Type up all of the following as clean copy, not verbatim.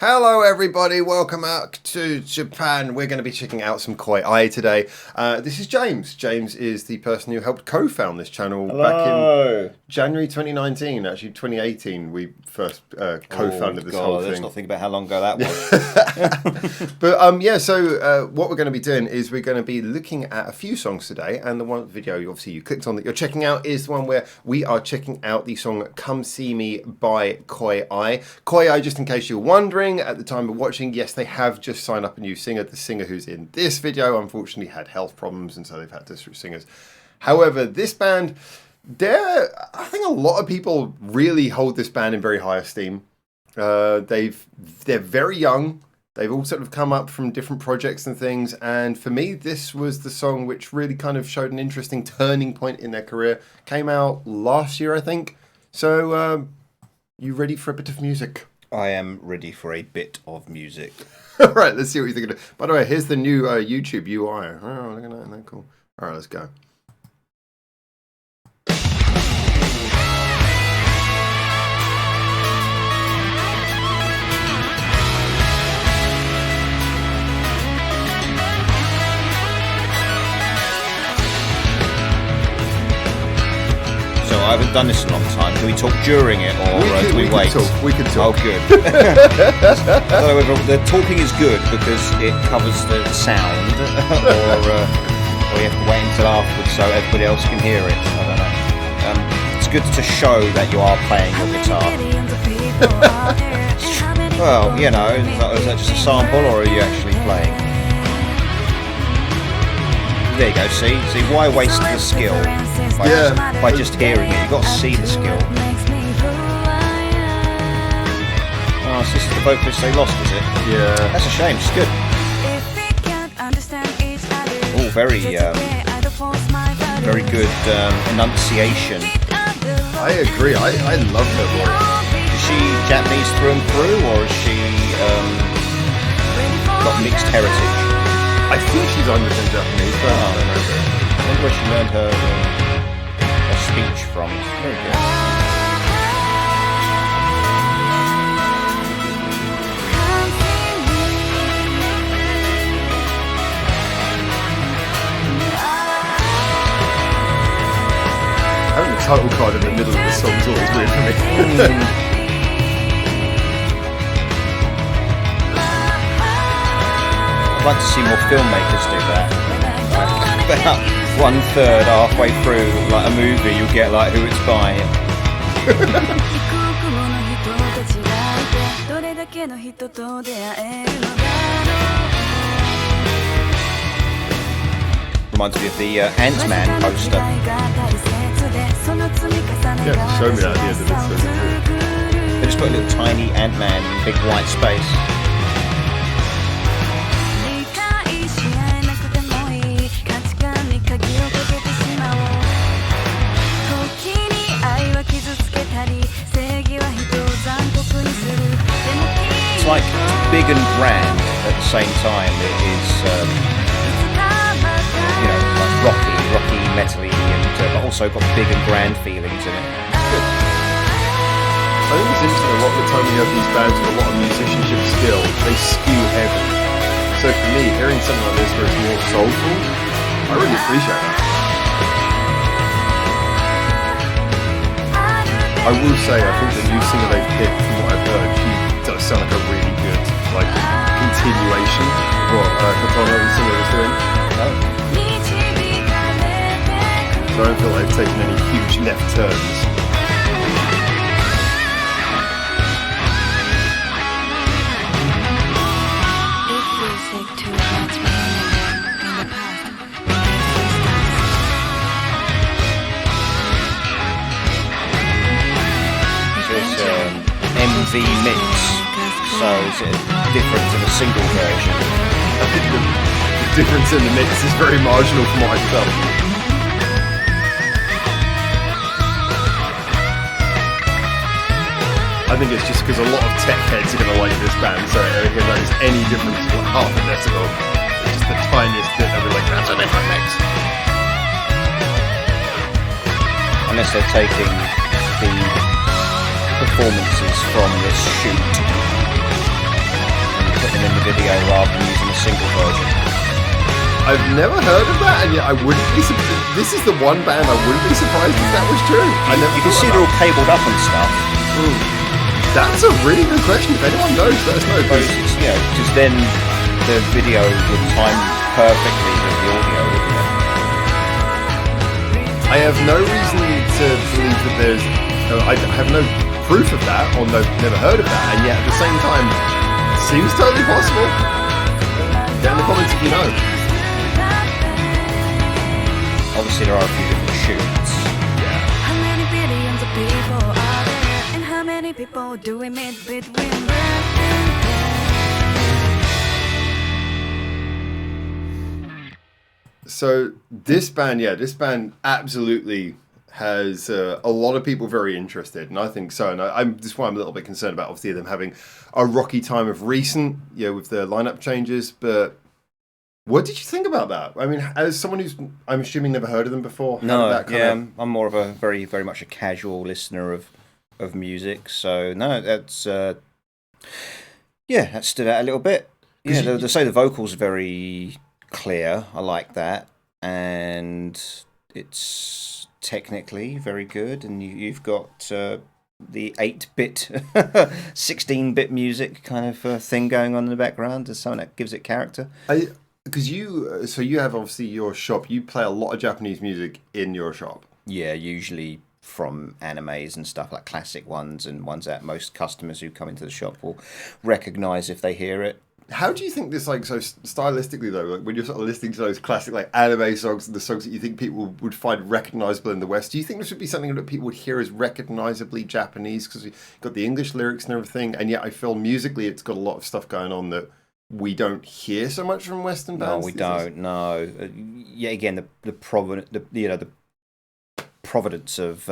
Hello everybody, welcome out to Japan. We're going to be checking out some Koiai today. This is James. James is the person who helped co-found this channel back in January 2019. Actually 2018 we first co-founded this whole thing. Let's not think about how long ago that was. But so what we're going to be doing is we're going to be looking at a few songs today, and the one video obviously you clicked on that you're checking out is the one where we are checking out the song Come See Me by Koiai. Koiai, just in case you're wondering, at the time of watching, yes, they have just signed up a new singer. The singer who's in this video unfortunately had health problems, and so they've had to switch singers. However, this band, I think a lot of people really hold this band in very high esteem. They're very young. They've all sort of come up from different projects and things, and for me, this was the song which really kind of showed an interesting turning point in their career. Came out last year, I think. So, you ready for a bit of music? I am ready for a bit of music. All right, let's see what you think of it. By the way, here's the new YouTube UI. Oh, look at that. Isn't that cool? All right, let's go. So I haven't done this in a long time. Can we talk during it, or do we wait? We can talk. Oh, good. I don't know whether the talking is good because it covers the sound, or you have to wait until afterwards so everybody else can hear it. I don't know. It's good to show that you are playing your guitar. Well, you know, is that just a sample, or are you actually playing? There you go, see, why waste the skill by just hearing it? You've got to see the skill. Oh, so this is the vocalist they lost, is it? Yeah. That's a shame, it's good. Oh, very good enunciation. I agree, I love her voice. Is she Japanese through and through, or is she got mixed heritage? I think she's 100% Japanese, but I don't know. I wonder where she learned her speech from. It's very good. Having the title card in the middle of the song is always weird for me. I'd like to see more filmmakers do that. Like, about 1/3 halfway through like a movie, you'll get like who it's by. Reminds me of the Ant-Man poster. Yeah, show me that at the end of it. They just put a little tiny Ant-Man in big white space. It's like big and grand at the same time. It is, like rocky, metally, and but also got big and grand feelings in it. Good. I think it's interesting. A lot of the time we have these bands with a lot of musicianship skill, they skew heavy. So for me, hearing something like this where it's more soulful, I really appreciate that. I will say, I think the new singer they've picked, from what I've heard, she does sound like a really good, continuation of what Katana, the singer, was doing. So I don't feel like they've taken any huge left turns. MV mix, so is it different to the single version? I think the difference in the mix is very marginal from what I felt. I think it's just because a lot of tech heads are going to like this band, so if there's any difference to half a decibel, it's just the tiniest bit they'll be like, that's a different mix. Unless they're taking the performances from this shoot single version. I've never heard of that, and yet I wouldn't be surprised. This is the one band I wouldn't be surprised if that was true. You can see they're all cabled up and stuff. That's a really good question. If anyone knows, let us know. Because then the video would time perfectly with the audio, wouldn't it? I have no reason to believe that there's. I have no proof of that, or never heard of that, and yet at the same time, it seems totally possible. Get in the comments if you know. Obviously, there are a few different shoots. How many billions of people are there, and how many people do we meet between birth and death? So this band absolutely has a lot of people very interested, and I think so. And I'm that's why I'm a little bit concerned about obviously them having a rocky time of recent, with the lineup changes. But what did you think about that? I mean, as someone who's, I'm assuming, never heard of them before. I'm more of a very, very much a casual listener of music. So no, that's that stood out a little bit. Yeah, they say the vocals are very clear. I like that, and it's technically very good. And you've got the 8-bit, 16-bit music kind of thing going on in the background. There's something that gives it character. Because you have obviously your shop. You play a lot of Japanese music in your shop. Yeah, usually from animes and stuff, like classic ones and ones that most customers who come into the shop will recognise if they hear it. How do you think this, so stylistically though, like when you're sort of listening to those classic like anime songs and the songs that you think people would find recognisable in the West, do you think this would be something that people would hear as recognisably Japanese? Because you've got the English lyrics and everything, and yet I feel musically it's got a lot of stuff going on that we don't hear so much from Western bands. No, we don't. No, again, the provenance of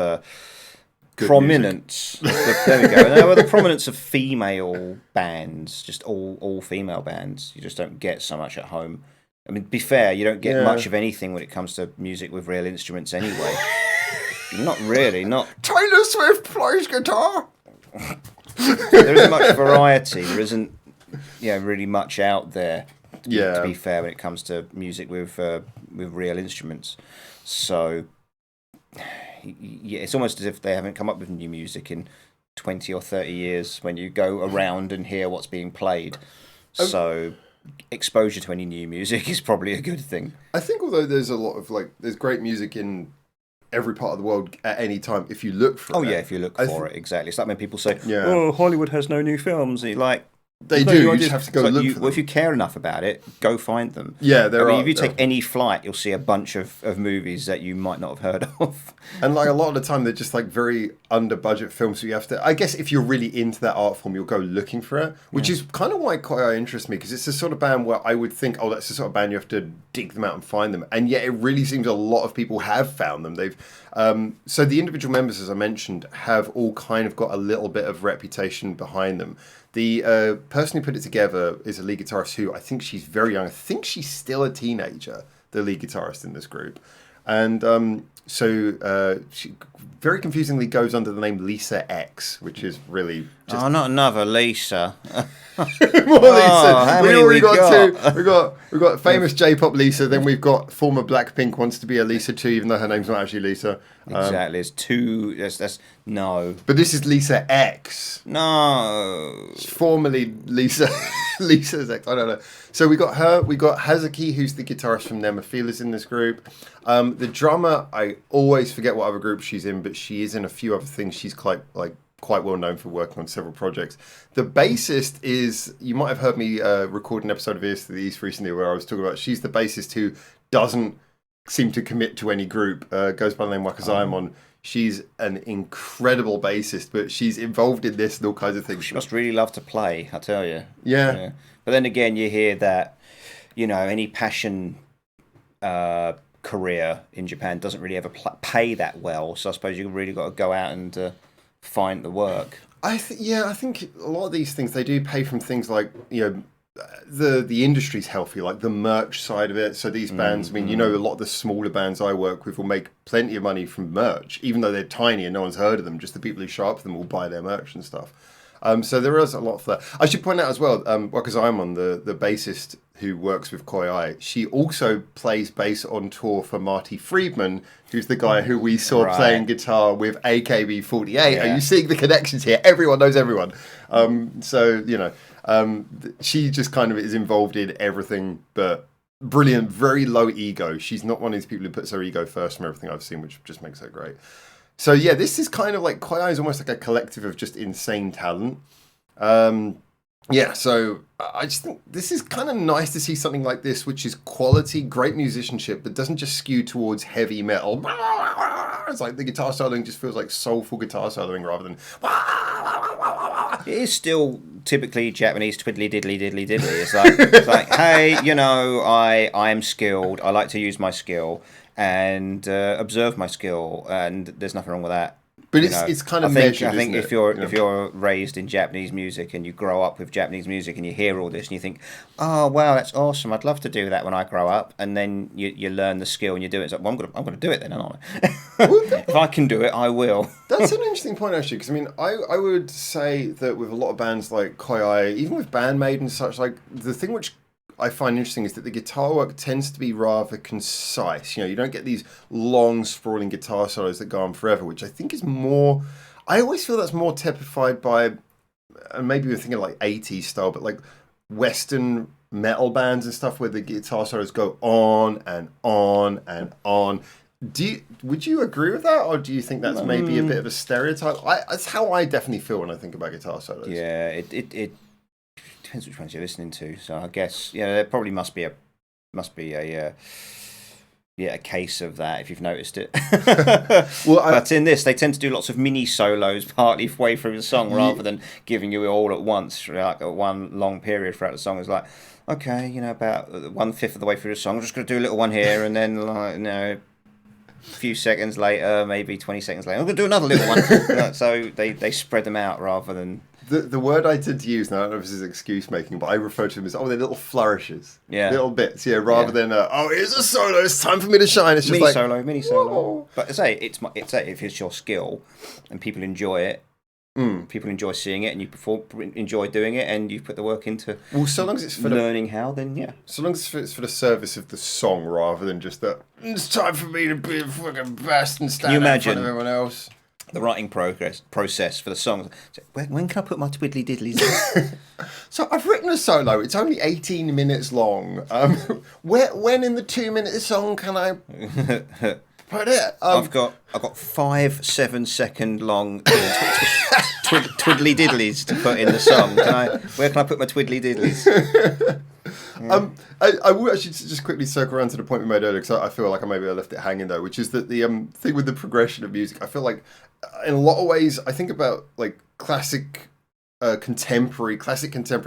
prominence. There we go. No, the prominence of female bands, just all female bands. You just don't get so much at home. I mean, to be fair, you don't get much of anything when it comes to music with real instruments anyway. Not really. Not Taylor Swift plays guitar. There isn't much variety. There isn't. Really much out there. To be fair, when it comes to music with real instruments, so it's almost as if they haven't come up with new music in 20 or 30 years. When you go around and hear what's being played, so exposure to any new music is probably a good thing. I think although there's a lot of there's great music in every part of the world at any time if you look for it. Oh yeah, if you look for it, exactly. It's like when people say, "Oh, Hollywood has no new films." They do. You just have to go look for them. Well, if you care enough about it, go find them. Yeah, if you take any flight, you'll see a bunch of movies that you might not have heard of. And a lot of the time, they're just very under budget films. So you have to. I guess if you're really into that art form, you'll go looking for it, which is kind of why Koiai interests me, because it's the sort of band where I would think, oh, that's the sort of band you have to dig them out and find them, and yet it really seems a lot of people have found them. They've so the individual members, as I mentioned, have all kind of got a little bit of reputation behind them. The person who put it together is a lead guitarist who I think she's very young. I think she's still a teenager, the lead guitarist in this group. And she very confusingly goes under the name Lisa X, which is really just... Oh, not another Lisa. More Lisa. We already got two. We've got famous J-pop Lisa, then we've got former Blackpink wants to be a Lisa too, even though her name's not actually Lisa. Exactly. There's two. That's no. But this is Lisa X. No. Formerly Lisa's X. I don't know. So we got her. We got Hazuki, who's the guitarist from Nemophila's in this group. The drummer, I always forget what other group she's in, but she is in a few other things. She's quite well known for working on several projects. The bassist is, you might have heard me record an episode of Ears to the East recently where I was talking about, she's the bassist who doesn't seem to commit to any group, goes by the name Wakazayamon. She's an incredible bassist, but she's involved in this and all kinds of things. She must really love to play, I tell you. Yeah. But then again, you hear that, any passion career in Japan doesn't really ever pay that well. So I suppose you've really got to go out and find the work. I think a lot of these things, they do pay from things like, the industry's healthy, like the merch side of it. So these bands, a lot of the smaller bands I work with will make plenty of money from merch, even though they're tiny and no one's heard of them. Just the people who show up for them will buy their merch and stuff. So there is a lot for that. I should point out as well, Wakazayamon, the bassist, who works with Koiai, she also plays bass on tour for Marty Friedman, who's the guy who we saw playing guitar with AKB48. Yeah. Are you seeing the connections here? Everyone knows everyone. So, you know, she just kind of is involved in everything, but brilliant, very low ego. She's not one of these people who puts her ego first from everything I've seen, which just makes her great. So, yeah, this is kind of like, Koiai is almost like a collective of just insane talent. Yeah, so I just think this is kind of nice to see something like this, which is quality, great musicianship, but doesn't just skew towards heavy metal. It's like the guitar soloing just feels like soulful guitar soloing rather than... It is still typically Japanese twiddly diddly diddly diddly. It's like, hey, you know, I am skilled. I like to use my skill and observe my skill, and there's nothing wrong with that. But it's kind of measured, I think isn't if it? if you're raised in Japanese music and you grow up with Japanese music and you hear all this and you think, oh wow, that's awesome, I'd love to do that when I grow up, and then you learn the skill and you do it. It's like, well, I'm gonna do it then, aren't I? If I can do it, I will. That's an interesting point actually, because I mean, I would say that with a lot of bands like Koiai, even with Bandmade and such, like the thing which I find interesting is that the guitar work tends to be rather concise. You know, you don't get these long, sprawling guitar solos that go on forever, which I think is more... I always feel that's more typified by, and maybe we're thinking like 80s style, but like Western metal bands and stuff where the guitar solos go on and on and on. Would you agree with that, or do you think that's maybe a bit of a stereotype? That's how I definitely feel when I think about guitar solos. Yeah, it depends which ones you're listening to. So I guess there probably must be a case of that if you've noticed it. But in this, they tend to do lots of mini solos partly way through the song rather than giving you it all at once, like one long period throughout the song. It's like, okay, about 1/5 of the way through the song, I'm just going to do a little one here, and then a few seconds later, maybe 20 seconds later, I'm going to do another little one. So they spread them out rather than... The word I tend to use, now I don't know if this is excuse making, but I refer to them as, they're little flourishes. Yeah. Little bits, rather than, here's a solo, it's time for me to shine. It's just mini solo. Whoa. But if it's your skill and people enjoy it, people enjoy seeing it, and you enjoy doing it, and you put the work into so long as it's for learning how, then yeah. So long as it's for the service of the song rather than just that, it's time for me to be the fucking best and stand out in front of everyone else. The writing process for the songs. So when can I put my twiddly diddlies in? So I've written a solo. It's only 18 minutes long. When in the 2-minute song can I put it? I've got 5 7-second long twiddly diddlies to put in the song. Where can I put my twiddly diddlies? I will actually just quickly circle around to the point we made earlier, because I feel like I left it hanging though, which is that the thing with the progression of music, I feel like in a lot of ways I think about like classic contemporary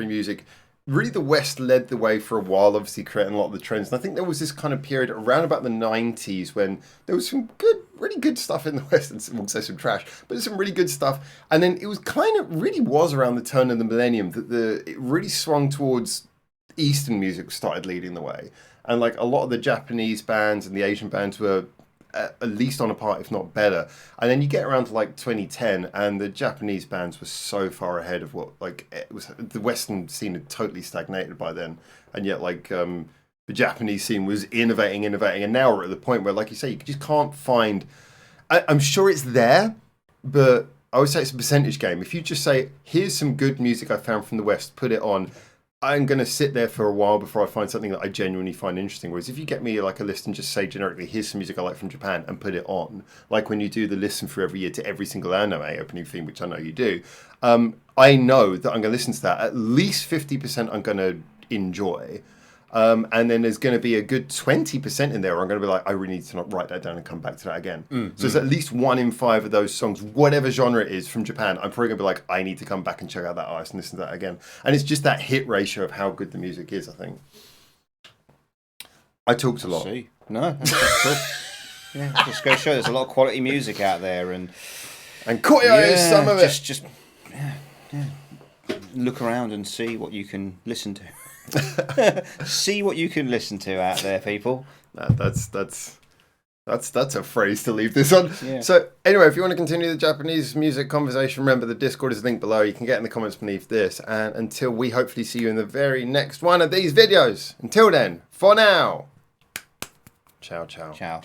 music. Really, the West led the way for a while, obviously creating a lot of the trends. And I think there was this kind of period around about the 90s when there was some really good stuff in the West, and we'll say some trash, but there's some really good stuff. And then it was really was around the turn of the millennium that it really swung towards Eastern music started leading the way. And like a lot of the Japanese bands and the Asian bands were at least on a par, if not better. And then you get around to like 2010, and the Japanese bands were so far ahead of what it was. The Western scene had totally stagnated by then, and yet the Japanese scene was innovating, and now we're at the point where, like you say, you just can't find. I'm sure it's there, but I would say it's a percentage game. If you just say, "Here's some good music I found from the West, put it on," I'm going to sit there for a while before I find something that I genuinely find interesting. Whereas if you get me like a list and just say generically, here's some music I like from Japan, and put it on, like when you do the listen for every year to every single anime opening theme, which I know you do, I know that I'm going to listen to that. At least 50% I'm going to enjoy. And then there's going to be a good 20% in there where I'm going to be like, I really need to write that down and come back to that again. So it's at least 1 in 5 of those songs, whatever genre it is from Japan, I'm probably going to be like, I need to come back and check out that artist and listen to that again. And it's just that hit ratio of how good the music is, I think. I talked a lot. No, that's cool. Yeah, just go show there's a lot of quality music out there, and Koiai is some of it. Just look around and see what you can listen to. See what you can listen to out there, people. That's That's a phrase to leave this on. Yeah. So anyway, if you want to continue the Japanese music conversation, remember the Discord is linked below. You can get in the comments beneath this. And until we hopefully see you in the very next one of these videos. Until then, for now. Ciao, ciao. Ciao.